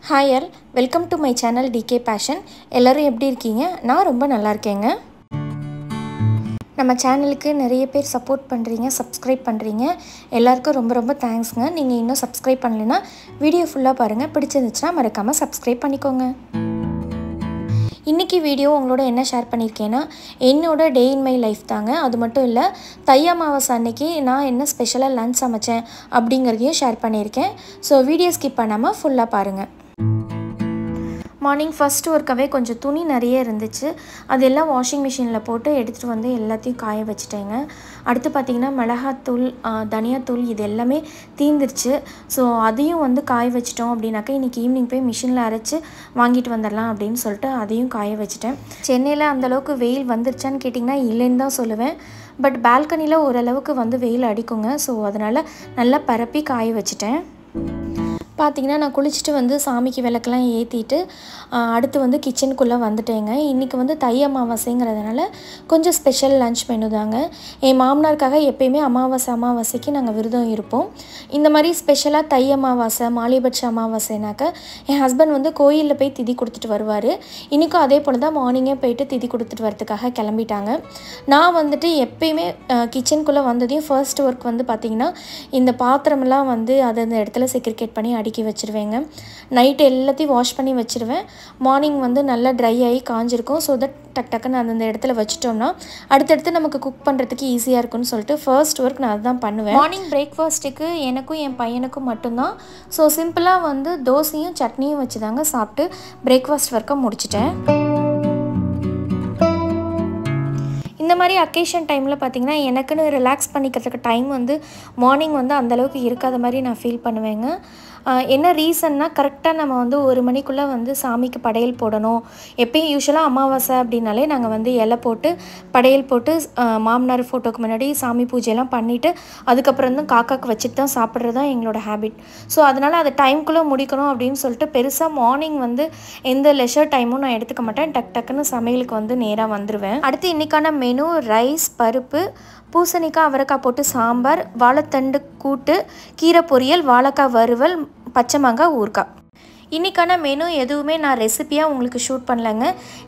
Hi all, welcome to my channel DK Passion. எல்லாரும் எப்படி இருக்கீங்க? நான் ரொம்ப நல்லா இருக்கேங்க. நம்ம சேனலுக்கு நிறைய பேர் சப்போர்ட் பண்றீங்க, சப்ஸ்கிரைப் பண்றீங்க. எல்லாருக்கும் ரொம்ப ரொம்ப தேங்க்ஸ்ங்க. நீங்க இன்னும் சப்ஸ்கிரைப் பண்ணலனா வீடியோ ஃபுல்லா பாருங்க. பிடிச்சிருந்துச்சுனா மறக்காம சப்ஸ்கிரைப் பண்ணிக்கோங்க. இன்னைக்கு வீடியோ உங்களோட என்ன ஷேர் பண்ணிருக்கேன்னா என்னோட டே இன் மை லைஃப் தாங்க. அது மட்டும் இல்ல தை அமாவாசை அன்னைக்கு நான் என்ன ஸ்பெஷலா லஞ்ச் சமைச்சேன் அப்படிங்கறதையும் ஷேர் பண்ணிருக்கேன். சோ வீடியோ ஸ்கிப் பண்ணாம ஃபுல்லா பாருங்க. மார்னிங் ஃபர்ஸ்ட் ஒர்க்காவே கொஞ்சம் துணி நிறைய இருந்துச்சு. அதெல்லாம் வாஷிங் மிஷினில் போட்டு எடுத்துகிட்டு வந்து எல்லாத்தையும் காய வச்சுட்டேங்க. அடுத்து பார்த்திங்கன்னா மிளகாத்தூள், தனியாத்தூள் இது எல்லாமே தீந்துருச்சு. ஸோ அதையும் வந்து காய வச்சிட்டோம் அப்படின்னாக்கா இன்றைக்கி ஈவினிங் போய் மிஷினில் அரைச்சி வாங்கிட்டு வந்துடலாம் அப்படின்னு சொல்லிட்டு அதையும் காய வச்சுட்டேன். சென்னையில் அந்தளவுக்கு வெயில் வந்துருச்சான்னு கேட்டிங்கன்னா இல்லைன்னு தான் சொல்லுவேன். பட் பால்கனியில் ஓரளவுக்கு வந்து வெயில் அடிக்குங்க. ஸோ அதனால் நல்லா பரப்பி காய வச்சுட்டேன். பார்த்திங்கன்னா நான் குளிச்சுட்டு வந்து சாமிக்கு விளக்கெல்லாம் ஏற்றிட்டு அடுத்து வந்து கிச்சனுக்குள்ளே வந்துட்டேங்க. இன்றைக்கி வந்து தை அமாவாசைங்கிறதுனால கொஞ்சம் ஸ்பெஷல் லன்ச் மெனு தாங்க. என் மாமனாருக்காக எப்போயுமே அமாவாசைக்கு நாங்கள் விரதம் இருப்போம். இந்த மாதிரி ஸ்பெஷலாக தை அமாவாசை, மாலிபட்ச அமாவாசைனாக்க என் ஹஸ்பண்ட் வந்து கோயிலில் போய் திதி கொடுத்துட்டு வருவார். இன்றைக்கும் அதே போல் தான் மார்னிங்கே போயிட்டு திதி கொடுத்துட்டு வரதுக்காக கிளம்பிட்டாங்க. நான் வந்துட்டு எப்போயுமே கிச்சனுக்குள்ளே வந்ததையும் ஃபர்ஸ்ட் ஒர்க் வந்து பார்த்திங்கன்னா இந்த பாத்திரமெல்லாம் வந்து அதை அந்த இடத்துல செக்ரிகேட் பண்ணி அடுக்கி வச்சுருவேங்க. நைட்டு எல்லாத்தையும் வாஷ் பண்ணி வச்சுருவேன். மார்னிங் வந்து நல்லா ட்ரை ஆகி காஞ்சிருக்கும். ஸோ தட் டக்குன்னு அந்த இடத்துல வச்சுட்டோம்னா அடுத்தடுத்து நமக்கு குக் பண்ணுறதுக்கு ஈஸியாக இருக்குன்னு சொல்லிட்டு ஃபர்ஸ்ட் ஒர்க் நான் அதுதான் பண்ணுவேன். மார்னிங் பிரேக்ஃபாஸ்ட்டுக்கு எனக்கும் என் பையனுக்கும் மட்டும்தான். ஸோ சிம்பிளாக வந்து தோசையும் சட்னியும் வச்சு தாங்க சாப்பிட்டு பிரேக்ஃபாஸ்ட் ஒர்க்கை முடிச்சிட்டேன். இந்த மாதிரி அக்கேஷன் டைமில் பார்த்திங்கன்னா எனக்குன்னு ரிலாக்ஸ் பண்ணிக்கிறதுக்கு டைம் வந்து மார்னிங் வந்து அந்தளவுக்கு இருக்காத மாதிரி நான் ஃபீல் பண்ணுவேங்க. என்ன ரீசன்னா கரெக்டாக நம்ம வந்து 1 மணிக்குள்ளே வந்து சாமிக்கு படையல் போடணும். எப்பயும் யூஸ்வலாக அமாவாசை அப்படின்னாலே நாங்கள் வந்து இலை போட்டு படையல் போட்டு மாமனார் ஃபோட்டோக்கு முன்னாடி சாமி பூஜையெல்லாம் பண்ணிவிட்டு அதுக்கப்புறம் தான் காக்காக்கு வச்சுட்டு தான் சாப்பிட்றது தான் எங்களோட ஹேபிட். ஸோ அதனால் அதை டைம்குள்ளே முடிக்கணும் அப்படின்னு சொல்லிட்டு பெருசாக மார்னிங் வந்து எந்த லெஷர் டைமும் நான் எடுத்துக்க மாட்டேன். டக்குன்னு சமையலுக்கு வந்து நேராக வந்துடுவேன். அடுத்து இன்றைக்கான மெனு ரைஸ், பருப்பு, பூசணிக்காய், அவரைக்காய் போட்டு சாம்பார், வாழைத்தண்டு கூட்டு, கீரை பொரியல், வாழைக்காய் வறுவல், பச்சை மாங்காய் ஊறுகாய். இன்றைக்கான மெனு எதுவுமே நான் ரெசிப்பியாக உங்களுக்கு ஷூட் பண்ணலைங்க.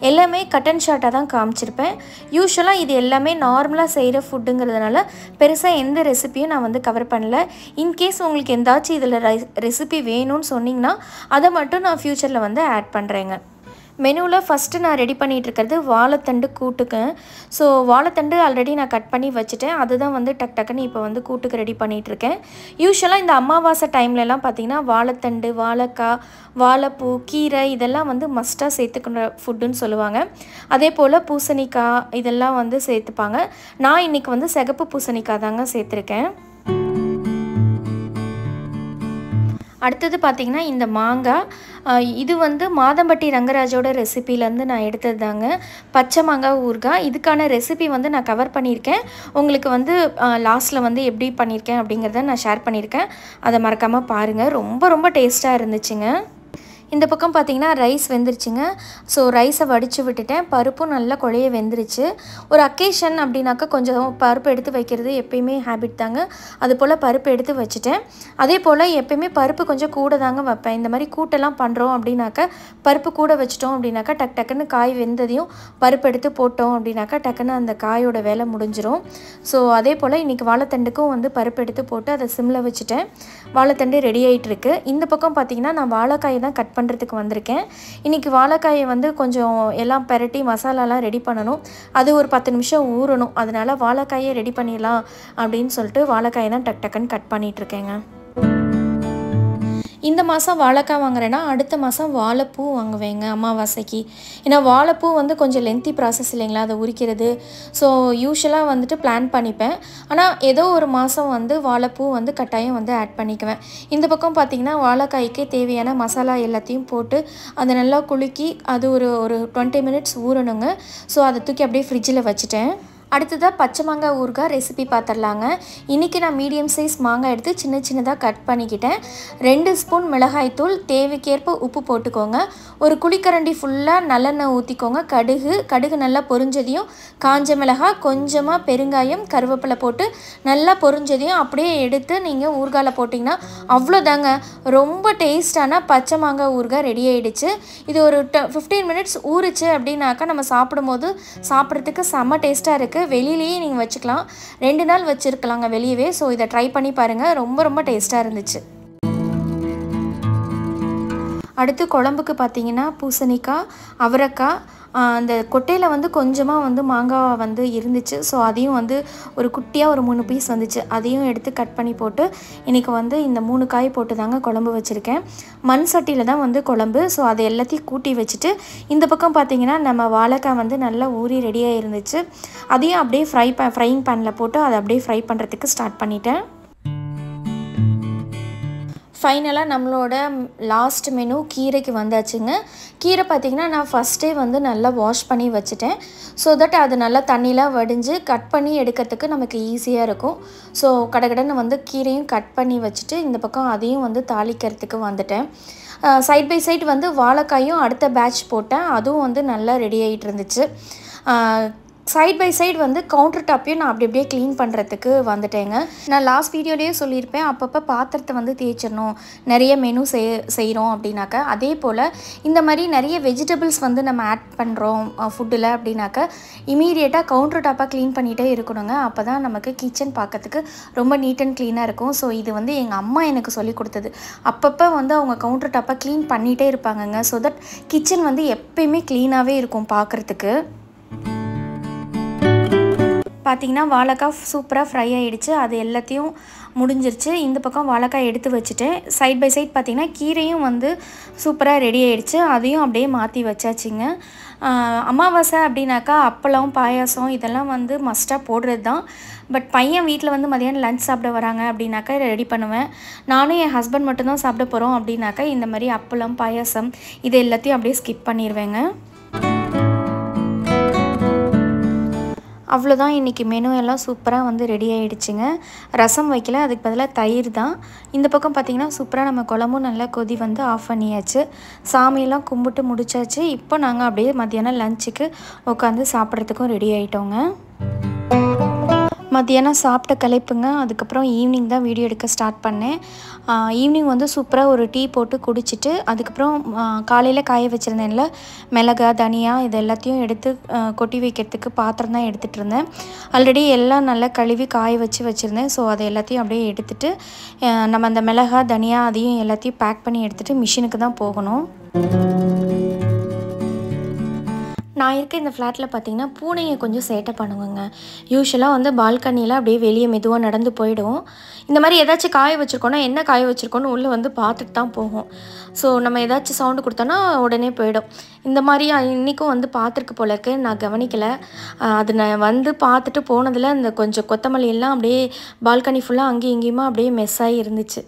எல்லாமே கட் அண்ட் ஷார்ட்டாக தான் காமிச்சிருப்பேன். யூஸ்வலாக இது எல்லாமே நார்மலாக செய்கிற ஃபுட்டுங்கிறதுனால பெருசாக எந்த ரெசிப்பியும் நான் வந்து கவர் பண்ணல. இன்கேஸ் உங்களுக்கு எந்தாச்சும் இதில் ரெசிபி வேணும்னு சொன்னிங்கன்னா அதை மட்டும் நான் ஃப்யூச்சரில் வந்து ஆட் பண்ணுறேங்க. மெனுவில் ஃபஸ்ட்டு நான் ரெடி பண்ணிகிட்ருக்கிறது வாழைத்தண்டு கூட்டுக்கு. ஸோ வாழைத்தண்டு ஆல்ரெடி நான் கட் பண்ணி வச்சுட்டேன். அதுதான் வந்து டக்குன்னு இப்போ வந்து கூட்டுக்கு ரெடி பண்ணிகிட்ருக்கேன். யூஸ்வலாக இந்த அமாவாசை டைம்லலாம் பார்த்திங்கன்னா வாழைத்தண்டு, வாழைக்காய், வாழைப்பூ, கீரை இதெல்லாம் வந்து மஸ்ட்டாக சேர்த்துக்கிற ஃபுட்டுன்னு சொல்லுவாங்க. அதே போல் பூசணிக்காய் இதெல்லாம் வந்து சேர்த்துப்பாங்க. நான் இன்றைக்கி வந்து சிகப்பு பூசணிக்காய் தாங்க சேர்த்துருக்கேன். அடுத்தது பார்த்திங்கன்னா இந்த மாங்காய், இது வந்து மாதம்பட்டி ரங்கராஜோட ரெசிப்பிலேருந்து நான் எடுத்தது தாங்க. பச்சை மாங்காய் ஊறுகாய். இதுக்கான ரெசிபி வந்து நான் கவர் பண்ணியிருக்கேன். உங்களுக்கு வந்து லாஸ்ட்டில் வந்து எப்படி பண்ணியிருக்கேன் அப்படிங்கிறத நான் ஷேர் பண்ணியிருக்கேன். அதை மறக்காமல் பாருங்கள். ரொம்ப ரொம்ப டேஸ்ட்டாக இருந்துச்சுங்க. இந்த பக்கம் பார்த்திங்கன்னா ரைஸ் வெந்துருச்சுங்க. ஸோ ரைஸை வடித்து விட்டுட்டேன். பருப்பும் நல்லா குழைய வெந்துருச்சு. ஒரு அக்கேஷன் அப்படின்னாக்கா கொஞ்சம் பருப்பு எடுத்து வைக்கிறது எப்பயுமே ஹேபிட் தாங்க. அது போல் பருப்பு எடுத்து வச்சுட்டேன். அதே போல் எப்பயுமே பருப்பு கொஞ்சம் கூட தாங்க வைப்பேன். இந்த மாதிரி கூட்டெல்லாம் பண்ணுறோம் அப்படின்னாக்கா பருப்பு கூட வச்சிட்டோம் அப்படின்னாக்கா டக்குன்னு காய் வெந்ததையும் பருப்பு எடுத்து போட்டோம் அப்படின்னாக்கா டக்குன்னு அந்த காயோட வேலை முடிஞ்சிடும். ஸோ அதே போல் இன்றைக்கி வாழைத்தண்டுக்கும் வந்து பருப்பு எடுத்து போட்டு அதை சிம்மில் வச்சுட்டேன். வாழைத்தண்டு ரெடி ஆகிட்டுருக்கு. இந்த பக்கம் பார்த்திங்கன்னா நான் வாழைக்காயை தான் கட் பண்ணுறதுக்கு வந்திருக்கேன். இன்றைக்கி வாழைக்காயை வந்து கொஞ்சம் எல்லாம் பெரட்டி மசாலாலாம் ரெடி பண்ணணும். அது ஒரு 10 நிமிஷம் ஊறணும். அதனால் வாழைக்காயை ரெடி பண்ணிடலாம் அப்படின்னு சொல்லிட்டு வாழைக்காயை தான் டக்குன்னு கட் பண்ணிகிட்ருக்கேங்க. இந்த மாதம் வாழைக்காய் வாங்குறேன்னா அடுத்த மாதம் வாழைப்பூ வாங்குவேங்க அமாவாசைக்கு. ஏன்னா வாழைப்பூ வந்து கொஞ்சம் லென்த்தி ப்ராசஸ் இல்லைங்களா, அதை உரிக்கிறது. ஸோ யூஸ்வலாக வந்துட்டு பிளான் பண்ணிப்பேன். ஆனால் ஏதோ ஒரு மாதம் வந்து வாழைப்பூ வந்து கட்டாயம் வந்து ஆட் பண்ணிக்குவேன். இந்த பக்கம் பார்த்திங்கன்னா வாழைக்காய்க்கு தேவையான மசாலா எல்லாத்தையும் போட்டு அதை நல்லா குலுக்கி அது ஒரு 20 மினிட்ஸ் ஊறணுங்க. ஸோ அதை தூக்கி அப்படியே ஃப்ரிட்ஜில் வச்சுட்டேன். அடுத்ததாக பச்சை மாங்காய் ஊறுகாய் ரெசிபி பார்த்துடலாங்க. இன்றைக்கி நான் மீடியம் சைஸ் மாங்காய் எடுத்து சின்ன சின்னதாக கட் பண்ணிக்கிட்டேன். 2 ஸ்பூன் மிளகாய்த்தூள், தேவைக்கேற்ப உப்பு போட்டுக்கோங்க. ஒரு குழிக்கரண்டி ஃபுல்லாக நல்லெண்ணெய் ஊற்றிக்கோங்க. கடுகு நல்லா பொரிஞ்சதையும் காஞ்ச மிளகாய், கொஞ்சமாக பெருங்காயம், கருவேப்பிலை போட்டு நல்லா பொரிஞ்சதையும் அப்படியே எடுத்து நீங்கள் ஊறுகாயில் போட்டிங்கன்னா அவ்வளோதாங்க. ரொம்ப டேஸ்டான பச்சை மாங்காய் ஊறுகாய் ரெடி ஆகிடுச்சு. இது ஒரு 15 மினிட்ஸ் ஊறுச்சு அப்படின்னாக்கா நம்ம சாப்பிடும்போது சாப்பிட்றதுக்கு செம்ம டேஸ்ட்டாக இருக்குது. வெளியிலேயே நீங்கள் வச்சுக்கலாம், 2 நாள் வச்சுருக்கலாங்க வெளியவே. ஸோ இதை ட்ரை பண்ணி பாருங்கள், ரொம்ப டேஸ்ட்டாக இருந்துச்சு. அடுத்து குழம்புக்கு பார்த்தீங்கன்னா பூசணிக்காய், அவரைக்காய், அந்த கொட்டையில் வந்து கொஞ்சமாக வந்து மாங்காய் வந்து இருந்துச்சு. ஸோ அதையும் வந்து ஒரு குட்டியாக ஒரு 3 பீஸ் வந்துச்சு, அதையும் எடுத்து கட் பண்ணி போட்டு இன்றைக்கி வந்து இந்த 3 காய் போட்டு தாங்க குழம்பு வச்சுருக்கேன். மண் சட்டியில் தான் வந்து குழம்பு. ஸோ அதை எல்லாத்தையும் கூட்டி வச்சுட்டு இந்த பக்கம் பார்த்திங்கன்னா நம்ம வாழைக்காய் வந்து நல்லா ஊறி ரெடியாக இருந்துச்சு. அதையும் அப்படியே ஃப்ரைங் பேனில் போட்டு அதை அப்படியே ஃப்ரை பண்ணுறதுக்கு ஸ்டார்ட் பண்ணிட்டேன். ஃபைனலாக நம்மளோட லாஸ்ட் மெனு கீரைக்கு வந்தாச்சுங்க. கீரை பார்த்திங்கன்னா நான் ஃபஸ்ட்டே வந்து நல்லா வாஷ் பண்ணி வச்சுட்டேன். ஸோ தட் அது நல்லா தண்ணிலாம் வடிஞ்சு கட் பண்ணி எடுக்கிறதுக்கு நமக்கு ஈஸியாக இருக்கும். ஸோ கடகடன்னு வந்து கீரையும் கட் பண்ணி வச்சுட்டு இந்த பக்கம் அதையும் வந்து தாளிக்கிறதுக்கு வந்துட்டேன். சைட் பை சைட் வந்து வாழைக்காயும் அடுத்த பேட்ச் போட்டேன், அதுவும் வந்து நல்லா ரெடி ஆகிட்டு இருந்துச்சு. சைட் பை சைடு வந்து கவுண்டர் டாப்பையும் நான் அப்படியே க்ளீன் பண்ணுறதுக்கு வந்துட்டேங்க. நான் லாஸ்ட் வீடியோலேயே சொல்லியிருப்பேன், அப்பப்போ பாத்திரத்தை வந்து தேய்ச்சிடணும் நிறைய மெனு செய்கிறோம் அப்படின்னாக்கா. அதே போல் இந்த மாதிரி நிறைய வெஜிடபிள்ஸ் வந்து நம்ம ஆட் பண்ணுறோம் ஃபுட்டில் அப்படின்னாக்கா இமீடியட்டாக கவுண்டர் டாப்பாக க்ளீன் பண்ணிகிட்டே இருக்கணுங்க. அப்போ தான் நமக்கு கிச்சன் பார்க்கறதுக்கு ரொம்ப நீட் அண்ட் க்ளீனாக இருக்கும். ஸோ இது வந்து எங்கள் அம்மா எனக்கு சொல்லி கொடுத்தது. அப்பப்போ வந்து அவங்க கவுண்டர் டாப்பாக க்ளீன் பண்ணிகிட்டே இருப்பாங்கங்க. ஸோ தட் கிச்சன் வந்து எப்பயுமே க்ளீனாகவே இருக்கும் பார்க்குறதுக்கு. பார்த்திங்கன்னா வாழைக்காய் சூப்பராக ஃப்ரை ஆகிடுச்சு, அது எல்லாத்தையும் முடிஞ்சிருச்சு. இந்த பக்கம் வாழைக்காய் எடுத்து வச்சுட்டேன். சைட் பை சைட் பார்த்திங்கன்னா கீரையும் வந்து சூப்பராக ரெடி ஆகிடுச்சு, அதையும் அப்படியே மாற்றி வச்சாச்சுங்க. அமாவாசை அப்படின்னாக்கா அப்பளம், பாயாசம் இதெல்லாம் வந்து மஸ்ட்டாக போடுறது தான். பட் பையன் வீட்டில் வந்து மதியானம் லஞ்ச் சாப்பிட வராங்க அப்படின்னாக்கா ரெடி பண்ணுவேன். நானும் என் ஹஸ்பண்ட் மட்டும்தான் சாப்பிட போகிறோம் அப்படின்னாக்கா இந்த மாதிரி அப்பளம், பாயாசம் இது எல்லாத்தையும் அப்படியே ஸ்கிப் பண்ணிடுவேங்க. அவ்வளோதான், இன்றைக்கி மெனு எல்லாம் சூப்பராக வந்து ரெடி ஆகிடுச்சுங்க. ரசம் வைக்கல, அதுக்கு பதிலாக தயிர் தான். இந்த பக்கம் பார்த்திங்கன்னா சூப்பராக நம்ம குழம்பும் நல்லா கொதி வந்து ஆஃப் பண்ணியாச்சு. சாமியெல்லாம் கும்பிட்டு முடிச்சாச்சு. இப்போ நாங்கள் அப்படியே மத்தியானம் லஞ்சுக்கு உட்காந்து சாப்பிட்றதுக்கும் ரெடி ஆகிட்டோங்க. மத்தியானம் சாப்பிட்ட களைப்புங்க. அதுக்கப்புறம் ஈவினிங் தான் வீடியோ எடுக்க ஸ்டார்ட் பண்ணேன். ஈவினிங் வந்து சூப்பராக ஒரு டீ போட்டு குடிச்சிட்டு அதுக்கப்புறம் காலையில் காய வச்சுருந்தேன்ல மிளகா, தனியா இது எல்லாத்தையும் எடுத்து கொட்டி வைக்கிறதுக்கு பாத்திரம் தான் எடுத்துகிட்டு இருந்தேன். ஆல்ரெடி எல்லாம் நல்லா கழுவி காய வச்சுருந்தேன். ஸோ அதை எல்லாத்தையும் அப்படியே எடுத்துகிட்டு நம்ம அந்த மிளகா, தனியா அதையும் எல்லாத்தையும் பேக் பண்ணி எடுத்துகிட்டு மிஷினுக்கு தான் போகணும். நான் இருக்க இந்த ஃப்ளாட்டில் பார்த்திங்கன்னா பூனையை கொஞ்சம் சேட்டை பண்ணுவேங்க. யூஸ்வலாக வந்து பால்கனியில் அப்படியே வெளியே மெதுவாக நடந்து போயிடும். இந்த மாதிரி ஏதாச்சும் காய வச்சுருக்கோன்னா என்ன காய வச்சுருக்கோன்னு உள்ளே வந்து பார்த்துட்டு தான் போகும். ஸோ நம்ம ஏதாச்சும் சவுண்டு கொடுத்தோன்னா உடனே போயிடும். இந்த மாதிரி இன்றைக்கும் வந்து பார்த்துருக்கு போல இருக்கு, நான் கவனிக்கலை. அது நான் வந்து பார்த்துட்டு போனதில் இந்த கொஞ்சம் கொத்தமல்லி எல்லாம் அப்படியே பால்கனி ஃபுல்லாக அங்கேயும் இங்கேயுமா அப்படியே மெஸ் ஆகி இருந்துச்சு.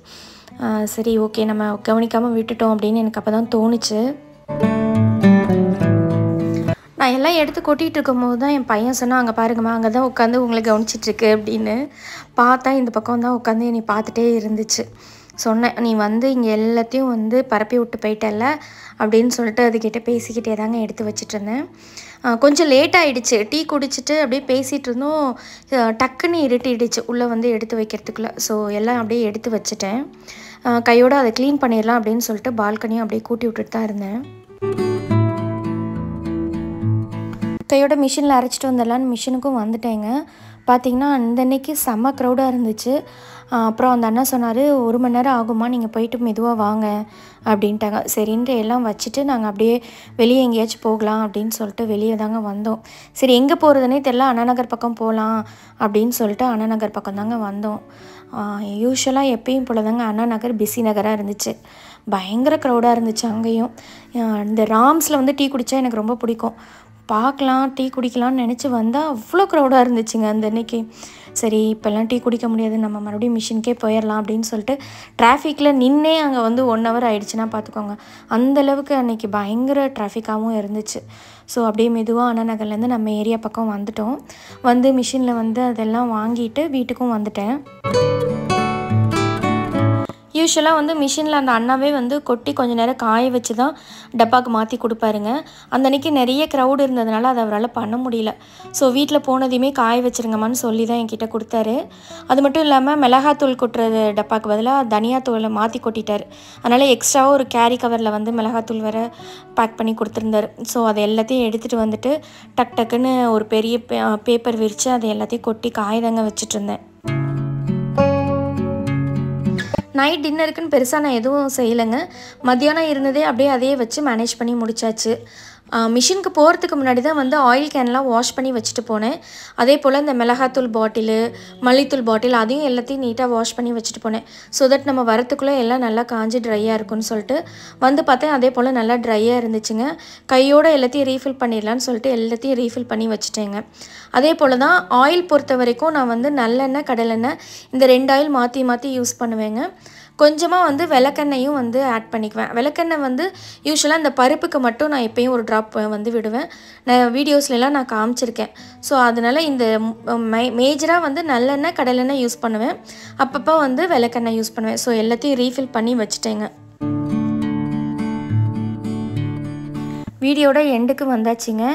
சரி ஓகே, நம்ம கவனிக்காமல் விட்டுட்டோம் அப்படின்னு எனக்கு அப்போ தான் தோணுச்சு. நான் எல்லாம் எடுத்து கொட்டிகிட்டு இருக்கும்போது தான் என் பையன் சொன்னால், அங்கே பாருங்கம்மா அங்கே தான் உட்காந்து உங்களை கவனிச்சிட்ருக்கு அப்படின்னு. பார்த்தா இந்த பக்கம் தான் உட்காந்து என்னை பார்த்துட்டே இருந்துச்சு. சொன்னேன், நீ வந்து இங்கே எல்லாத்தையும் வந்து பரப்பி விட்டு போயிட்டல அப்படின்னு சொல்லிட்டு அதுக்கிட்ட பேசிக்கிட்டே தாங்க எடுத்து வச்சிட்ருந்தேன். கொஞ்சம் லேட் ஆகிடுச்சு. டீ குடிச்சிட்டு அப்படியே பேசிகிட்டு இருந்தோம், டக்குன்னு இருட்டிடுச்சு உள்ளே வந்து எடுத்து வைக்கிறதுக்குள்ளே. ஸோ எல்லாம் அப்படியே எடுத்து வச்சுட்டேன். கையோடு அதை க்ளீன் பண்ணிடலாம் அப்படின்னு சொல்லிட்டு பால்கனியும் அப்படியே கூட்டி விட்டுட்டு தான் இருந்தேன். கையோட மிஷினில் அரைச்சிட்டு வந்துடலான்னு மிஷினுக்கும் வந்துட்டேங்க. பார்த்திங்கன்னா அந்த அன்னைக்கு செம்ம க்ரௌடாக இருந்துச்சு. அப்புறம் அந்த அண்ணா சொன்னார், 1 மணி நேரம் ஆகுமா, நீங்கள் போயிட்டு மெதுவாக வாங்க அப்படின்ட்டாங்க. சரின்ட்டு எல்லாம் வச்சுட்டு நாங்கள் அப்படியே வெளியே எங்கேயாச்சும் போகலாம் அப்படின்னு சொல்லிட்டு வெளியே தாங்க வந்தோம். சரி எங்கே போகிறதுனே தெரில, அண்ணா நகர் பக்கம் போகலாம் அப்படின்னு சொல்லிட்டு அண்ணா நகர் பக்கம் தாங்க வந்தோம். யூஸ்வலாக எப்பயும் போல தாங்க அண்ணா நகர் பிஸி நகராக இருந்துச்சு. பயங்கர க்ரௌடாக இருந்துச்சு அங்கேயும். இந்த ராம்ஸில் வந்து டீ குடித்தா எனக்கு ரொம்ப பிடிக்கும். பார்க்கலாம், டீ குடிக்கலாம்னு நினச்சி வந்தால் அவ்வளோ க்ரௌடாக இருந்துச்சுங்க அந்த அன்றைக்கி. சரி இப்போல்லாம் டீ குடிக்க முடியாது, நம்ம மறுபடியும் மிஷினுக்கே போயிடலாம் அப்படின்னு சொல்லிட்டு டிராஃபிக்கில் நின்னே அங்கே வந்து 1 ஹவர் ஆகிடுச்சுன்னா பார்த்துக்கோங்க. அந்தளவுக்கு அன்றைக்கி பயங்கர டிராஃபிக்காகவும் இருந்துச்சு. ஸோ அப்படியே மெதுவாக அண்ணா நகர்லேருந்து நம்ம ஏரியா பக்கம் வந்துட்டோம். வந்து மிஷினில் வந்து அதெல்லாம் வாங்கிட்டு வீட்டுக்கும் வந்துட்டேன். யூஸ்வலாக வந்து மிஷினில் அந்த அண்ணாவே வந்து கொட்டி கொஞ்சம் நேரம் காய வச்சு தான் டப்பாவுக்கு மாற்றி கொடுப்பாருங்க. அந்த அன்றைக்கி நிறைய க்ரௌடு இருந்ததுனால அதை அவரால் பண்ண முடியல. ஸோ வீட்டில் போனதையுமே காய வச்சுருங்கம்மான்னு சொல்லி தான் என்கிட்ட கொடுத்தாரு. அது மட்டும் இல்லாமல் மிளகாத்தூள் கொட்டுறது டப்பாவுக்கு பதிலாக தனியாத்தூளை மாற்றி கொட்டிட்டார். அதனால் எக்ஸ்ட்ராவாக ஒரு கேரி கவரில் வந்து மிளகாத்தூள் வேறு பேக் பண்ணி கொடுத்துருந்தார். ஸோ அதை எல்லாத்தையும் எடுத்துகிட்டு வந்துட்டு டக்குன்னு ஒரு பெரிய பேப்பர் விரித்து அதை எல்லாத்தையும் கொட்டி காயதாங்க வச்சுட்டு இருந்தேன். நைட் டின்னருக்குன்னு பெருசாக நான் எதுவும் செய்யலைங்க. மத்தியானம் இருந்ததே அப்படியே அதையே வச்சு மேனேஜ் பண்ணி முடிச்சாச்சு. மிஷினுக்கு போகிறதுக்கு முன்னாடி தான் வந்து ஆயில் கேன்லாம் வாஷ் பண்ணி வச்சுட்டு போனேன். அதே போல் இந்த மிளகாத்தூள் பாட்டிலு, மல்லித்தூள் பாட்டில் அதையும் எல்லாத்தையும் நீட்டாக வாஷ் பண்ணி வச்சுட்டு போனேன். ஸோ தட் நம்ம வரத்துக்குள்ளே எல்லாம் நல்லா காஞ்சி ட்ரையாக இருக்குன்னு சொல்லிட்டு வந்து பார்த்தேன். அதே போல் நல்லா ட்ரையாக இருந்துச்சுங்க. கையோடு எல்லாத்தையும் ரீஃபில் பண்ணிடலான்னு சொல்லிட்டு எல்லாத்தையும் ரீஃபில் பண்ணி வச்சுட்டேங்க. அதே போல் தான் ஆயில் பொறுத்த வரைக்கும் நான் வந்து நல்லெண்ணெய், கடலெண்ணெய் இந்த 2 ஆயில் மாற்றி மாற்றி யூஸ் பண்ணுவேங்க. கொஞ்சமாக வந்து விளக்கெண்ணையும் வந்து ஆட் பண்ணிக்குவேன். விளக்கெண்ணெய் வந்து யூஸ்வலாக இந்த பருப்புக்கு மட்டும் நான் எப்பயும் ஒரு ட்ராப் வந்து விடுவேன். நான் வீடியோஸ்லாம் நான் காமிச்சிருக்கேன். ஸோ அதனால் இந்த மேஜராக வந்து நல்லெண்ணெய், கடலெண்ணெய் யூஸ் பண்ணுவேன். அப்பப்போ வந்து விளக்கெண்ணெய் யூஸ் பண்ணுவேன். ஸோ எல்லாத்தையும் ரீஃபில் பண்ணி வச்சுட்டேங்க. வீடியோட எண்டுக்கு வந்தாச்சுங்க.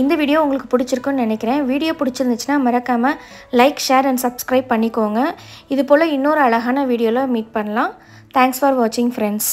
இந்த வீடியோ உங்களுக்கு பிடிச்சிருக்குன்னு நினைக்கிறேன். வீடியோ பிடிச்சிருந்துச்சுன்னா மறக்காமல் லைக், ஷேர் அண்ட் சப்ஸ்கிரைப் பண்ணிக்கோங்க. இது போல் இன்னொரு அழகான வீடியோவில் மீட் பண்ணலாம். தேங்க்ஸ் ஃபார் வாட்சிங் ஃப்ரெண்ட்ஸ்.